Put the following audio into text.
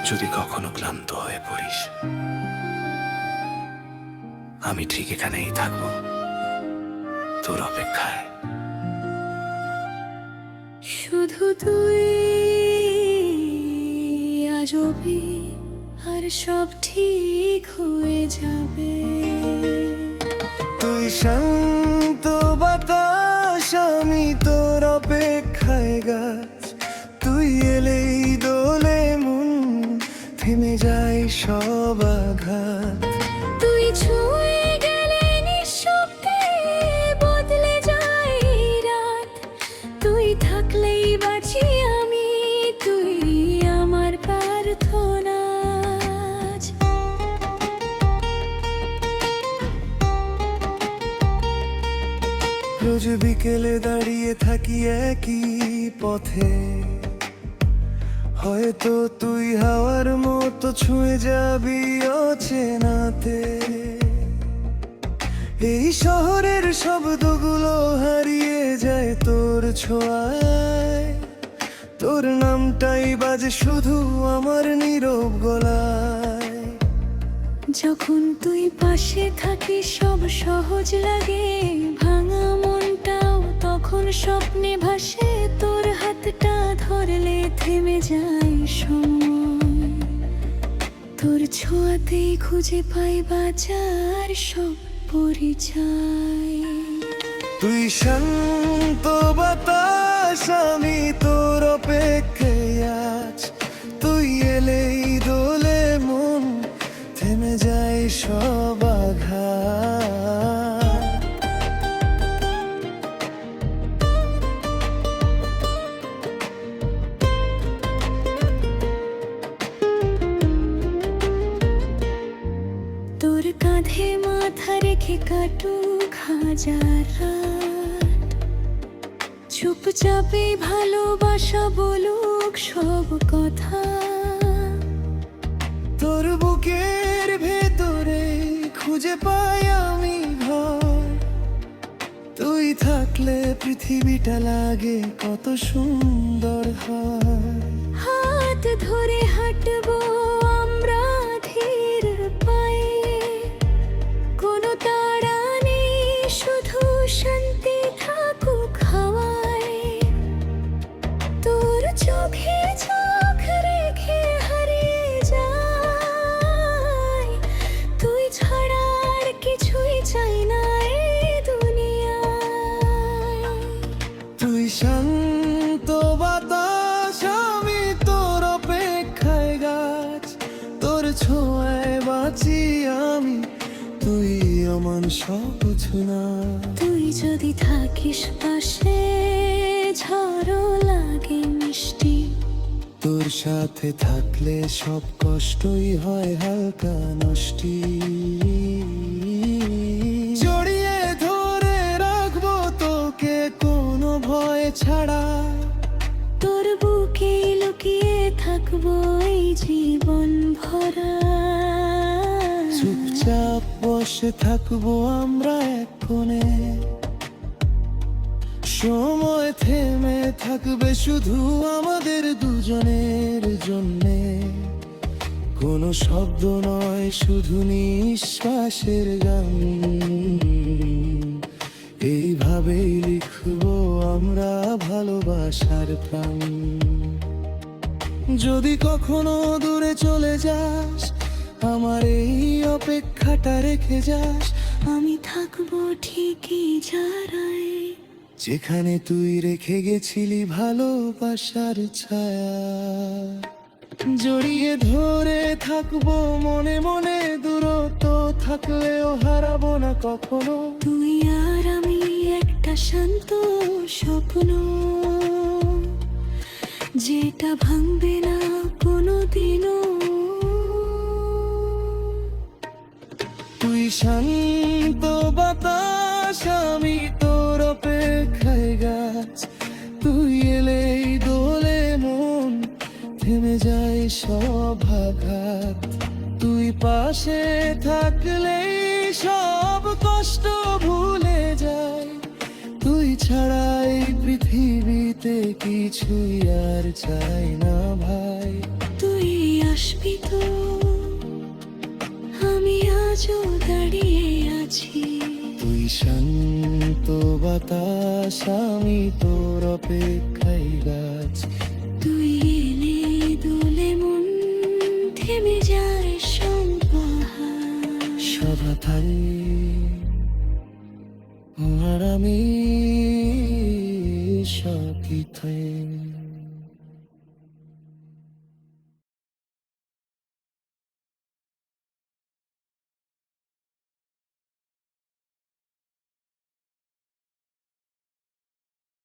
যদি কখনো ক্লান্ত হয়ে পড়িস, আমি ঠিক এখানেই থাকবো তোর অপেক্ষায়। শুধু তুই আজবি, আর সব ঠিক হয়ে যাবে। তুই শান্ত বাতাস, আমি তোর অপেক্ষায় গাছ। তুই এলেই দোলে মন, থেমে যায় সব আঘাত। তুই ছুঁয়ে গেলে নিঃশব্দে বদলে যায় রাত। তুই থাকলেই বাঁচি আমি, তুই আমার প্রার্থনা। রোজ বিকেলে দাঁড়িয়ে থাকি একই পথে, হয়তো তুই হাওয়ার মতো ছুঁয়ে যাবি অচেনাতে। এই শহরের শব্দগুলো হারিয়ে যায় তোর ছোঁয়ায়, তোর নামটাই বাজে শুধু আমার নীরব গলায়। যখন তুই পাশে থাকিস সব সহজ লাগে, ভাঙা মনটাও তখন স্বপ্নে ভাসে। তোর হাতটা ধরলে থেমে যায় সময়, তোর ছোঁয়াতেই খুঁজে পাই বাঁচার সব পরিচয়। তুই শান্ত বাতাস, আমি তোর অপেক্ষায় আজ। তুই এলেই দোলে মন, থেমে যায় সব আঘাত। তোর কাঁধে মাথা রেখে কাটুক হাজার রাত, চুপচাপে ভালোবাসা বলুক সব কথা। তোর বুকের ভেতরে খুঁজে পাই আমি ঘর। তুই থাকলে পৃথিবীটা লাগে কত সুন্দর হয়। হাত ধরে হাঁটবো আমরা ধীর পায়ে, কোনো তাড়া নেই, শুধু শান্তি থাকুক হাওয়ায়। তোর চোখে চোখ রেখে হারিয়ে যাই, তুই ছাড়া আর কিছুই চাই না এই দুনিয়ায়। তুই শান্ত বাতাস, আমি তোর অপেক্ষায় গাছ। তোর ছোঁয়ায় বাঁচি আমি, তুই আমার সব না। তুই যদি থাকিস পাশে, ঝড়ও লাগে মিষ্টি। তোর সাথে থাকলে সব কষ্টই হয় হালকা নষ্টি। জড়িয়ে ধরে রাখবো তোকে কোনো ভয় ছাড়া। তোর বুকে লুকিয়ে থাকবো এই জীবন ভরা। চুপচাপ বসে থাকবো আমরা এক কোণে, সময় থেমে থাকবে শুধু আমাদের দুজনের জন্যে। কোনো শব্দ নয়, শুধু নিঃশ্বাসের গান। এইভাবেই লিখবো আমরা ভালোবাসার প্রাণ। যদি কখনো দূরে চলে যাস, আমার এই অপেক্ষাটা রেখে যাস। আমি থাকবো ঠিকই যারাই, যেখানে তুই রেখে গেছিলি ভালোবাসার ছায়া। জড়িয়ে ধরে থাকবো মনে মনে, দূরত্ব থাকলেও হারাবো না কখনো। তুই আর আমি একটা শান্ত স্বপ্ন, যেটা ভাঙবে না কোনোদিনও। তুই শান্ত বাতাস, আমি তোর অপেক্ষায় গাছ। তুই এলেই দোলে মন, থেমে যায় সব আঘাত। তুই পাশে থাকলেই সব কষ্ট ভুলে যায়। তুই ছাড়াই পৃথিবীতে কিছুই আর চাই না ভাই। তুই আসবি তো, আমি আজও দাঁড়িয়ে আছি। তুই শান্ত বাতাস, আমি তোর অপেক্ষায় গাছ। তুই এলে দোলে মন, থেমে যায় সম্পাহার। সভাথাই আর আমি সকিথাই।